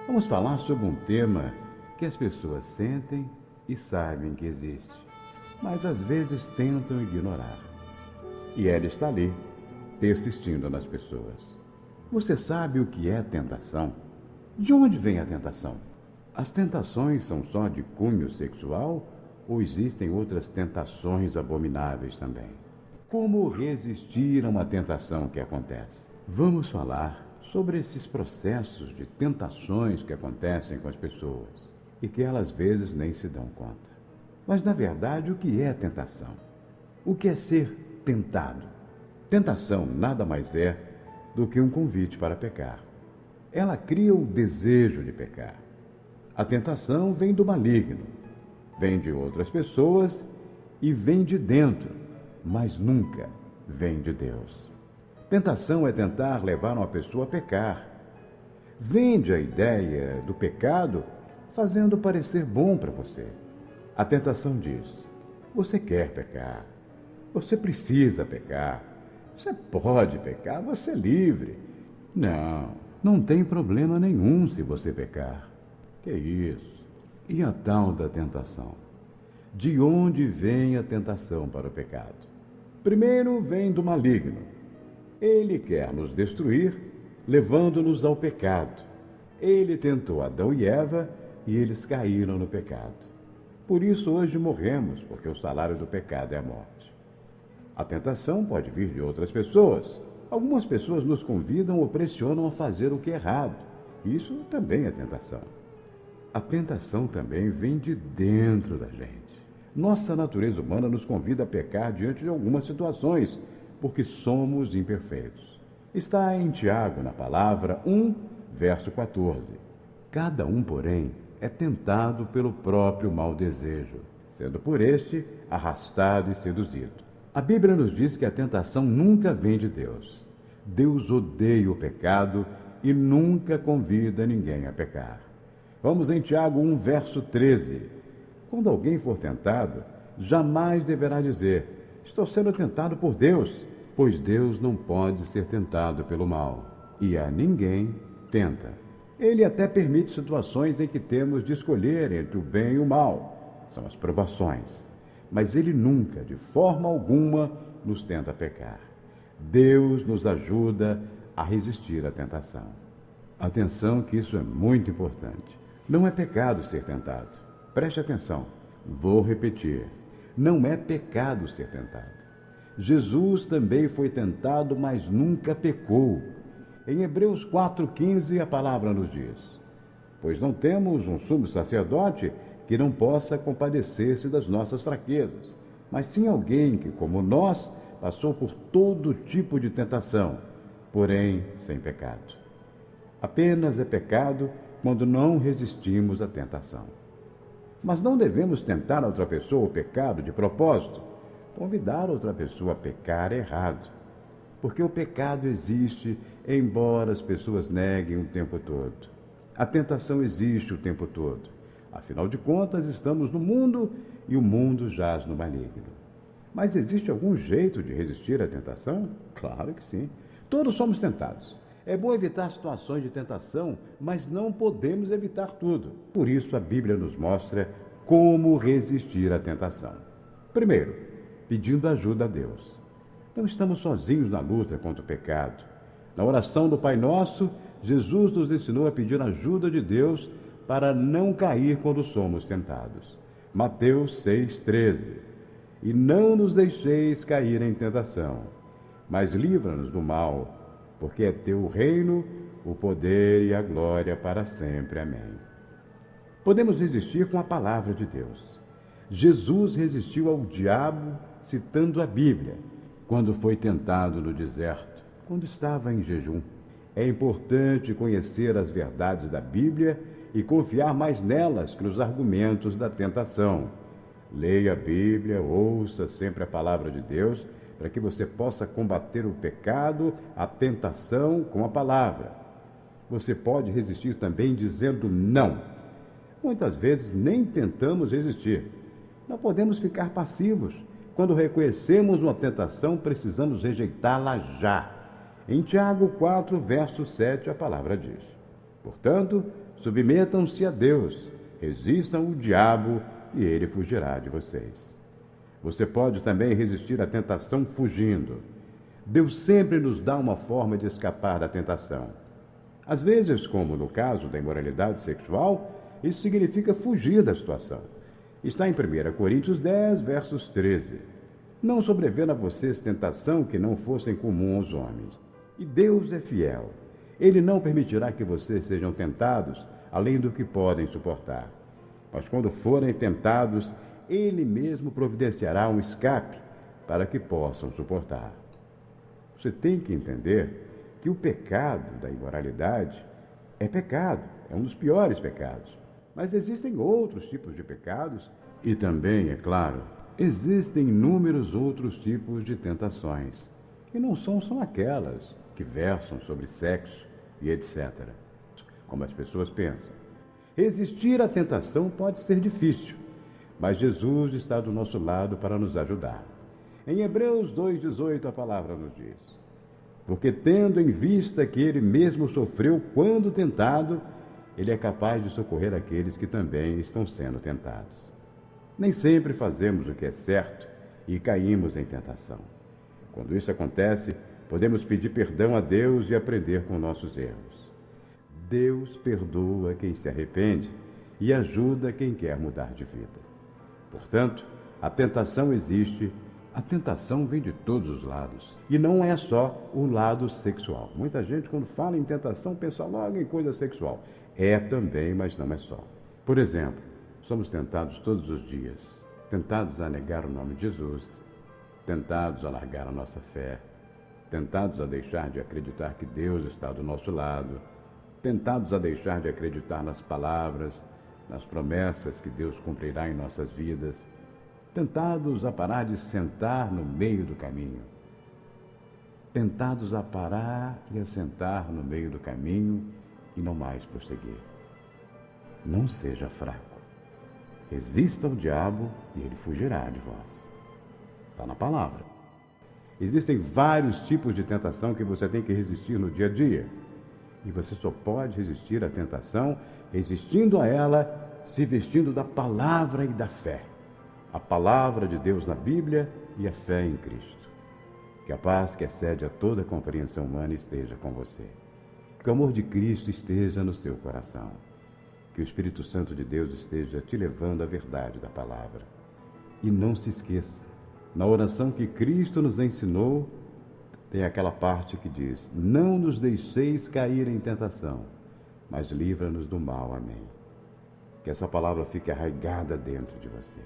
Vamos falar sobre um tema que as pessoas sentem e sabem que existe, mas às vezes tentam ignorar. E ela está ali, persistindo nas pessoas. Você sabe o que é tentação? De onde vem a tentação? As tentações são só de cunho sexual ou existem outras tentações abomináveis também? Como resistir a uma tentação que acontece? Vamos falar sobre esses processos de tentações que acontecem com as pessoas e que elas às vezes nem se dão conta. Mas, na verdade, o que é tentação? O que é ser tentado? Tentação nada mais é do que um convite para pecar. Ela cria o desejo de pecar. A tentação vem do maligno, vem de outras pessoas e vem de dentro, mas nunca vem de Deus. Tentação é tentar levar uma pessoa a pecar. Vende a ideia do pecado fazendo parecer bom para você. A tentação diz: você quer pecar, você precisa pecar, você pode pecar, você é livre. Não tem problema nenhum se você pecar. Que isso? E a tal da tentação? De onde vem a tentação para o pecado? Primeiro vem do maligno. Ele quer nos destruir, levando-nos ao pecado. Ele tentou Adão e Eva e eles caíram no pecado. Por isso hoje morremos, porque o salário do pecado é a morte. A tentação pode vir de outras pessoas. Algumas pessoas nos convidam ou pressionam a fazer o que é errado. Isso também é tentação. A tentação também vem de dentro da gente. Nossa natureza humana nos convida a pecar diante de algumas situações, porque somos imperfeitos. Está em Tiago, na palavra 1, verso 14. Cada um, porém, é tentado pelo próprio mau desejo, sendo por este arrastado e seduzido. A Bíblia nos diz que a tentação nunca vem de Deus. Deus odeia o pecado e nunca convida ninguém a pecar. Vamos em Tiago 1, verso 13. Quando alguém for tentado, jamais deverá dizer: estou sendo tentado por Deus, pois Deus não pode ser tentado pelo mal, e a ninguém tenta. Ele até permite situações em que temos de escolher entre o bem e o mal. São as provações. Mas ele nunca, de forma alguma, nos tenta pecar. Deus nos ajuda a resistir à tentação. Atenção que isso é muito importante. Não é pecado ser tentado. Preste atenção. Vou repetir. Não é pecado ser tentado. Jesus também foi tentado, mas nunca pecou. Em Hebreus 4,15 a palavra nos diz: pois não temos um sumo sacerdote que não possa compadecer-se das nossas fraquezas, mas sim alguém que, como nós, passou por todo tipo de tentação, porém sem pecado. Apenas é pecado quando não resistimos à tentação. Mas não devemos tentar a outra pessoa o pecado de propósito. Convidar outra pessoa a pecar é errado, porque o pecado existe, embora as pessoas neguem o tempo todo. A tentação existe o tempo todo. Afinal de contas, estamos no mundo e o mundo jaz no maligno. Mas existe algum jeito de resistir à tentação? Claro que sim. Todos somos tentados. É bom evitar situações de tentação, mas não podemos evitar tudo. Por isso, a Bíblia nos mostra como resistir à tentação. Primeiro, pedindo ajuda a Deus. Não estamos sozinhos na luta contra o pecado. Na oração do Pai Nosso, Jesus nos ensinou a pedir ajuda de Deus para não cair quando somos tentados. Mateus 6,13. E não nos deixeis cair em tentação, mas livra-nos do mal, porque é teu o reino, o poder e a glória para sempre. Amém. Podemos resistir com a palavra de Deus. Jesus resistiu ao diabo citando a Bíblia, quando foi tentado no deserto, quando estava em jejum. É importante conhecer as verdades da Bíblia e confiar mais nelas que nos argumentos da tentação. Leia a Bíblia, ouça sempre a palavra de Deus, para que você possa combater o pecado, a tentação com a palavra. Você pode resistir também dizendo não. Muitas vezes nem tentamos resistir. Não podemos ficar passivos. Quando reconhecemos uma tentação, precisamos rejeitá-la já. Em Tiago 4, verso 7, a palavra diz: portanto, submetam-se a Deus, resistam o diabo e ele fugirá de vocês. Você pode também resistir à tentação fugindo. Deus sempre nos dá uma forma de escapar da tentação. Às vezes, como no caso da imoralidade sexual, isso significa fugir da situação. Está em 1 Coríntios 10, versos 13. Não sobrevendo a vocês tentação que não fossem comum aos homens. E Deus é fiel. Ele não permitirá que vocês sejam tentados além do que podem suportar. Mas quando forem tentados, Ele mesmo providenciará um escape para que possam suportar. Você tem que entender que o pecado da imoralidade é pecado, é um dos piores pecados. Mas existem outros tipos de pecados e também, é claro, existem inúmeros outros tipos de tentações, que não são só aquelas que versam sobre sexo e etc., como as pessoas pensam. Resistir à tentação pode ser difícil, mas Jesus está do nosso lado para nos ajudar. Em Hebreus 2,18 a palavra nos diz: porque tendo em vista que ele mesmo sofreu quando tentado, ele é capaz de socorrer aqueles que também estão sendo tentados. Nem sempre fazemos o que é certo e caímos em tentação. Quando isso acontece, podemos pedir perdão a Deus e aprender com nossos erros. Deus perdoa quem se arrepende e ajuda quem quer mudar de vida. Portanto, a tentação existe. A tentação vem de todos os lados. E não é só o lado sexual. Muita gente, quando fala em tentação, pensa logo em coisa sexual. É também, mas não é só. Por exemplo, somos tentados todos os dias. Tentados a negar o nome de Jesus. Tentados a largar a nossa fé. Tentados a deixar de acreditar que Deus está do nosso lado. Tentados a deixar de acreditar nas palavras, nas promessas que Deus cumprirá em nossas vidas. Tentados a parar de sentar no meio do caminho. Tentados a parar e a sentar no meio do caminho e não mais prosseguir. Não seja fraco. Resista ao diabo e ele fugirá de vós. Está na palavra. Existem vários tipos de tentação que você tem que resistir no dia a dia. E você só pode resistir à tentação resistindo a ela, se vestindo da palavra e da fé. A palavra de Deus na Bíblia e a fé em Cristo. Que a paz que excede a toda compreensão humana esteja com você. Que o amor de Cristo esteja no seu coração. Que o Espírito Santo de Deus esteja te levando à verdade da palavra. E não se esqueça, na oração que Cristo nos ensinou, tem aquela parte que diz: não nos deixeis cair em tentação, mas livra-nos do mal. Amém. Que essa palavra fique arraigada dentro de você.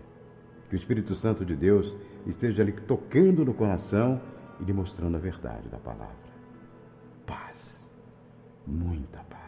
Que o Espírito Santo de Deus esteja ali tocando no coração e lhe mostrando a verdade da palavra. Paz, muita paz.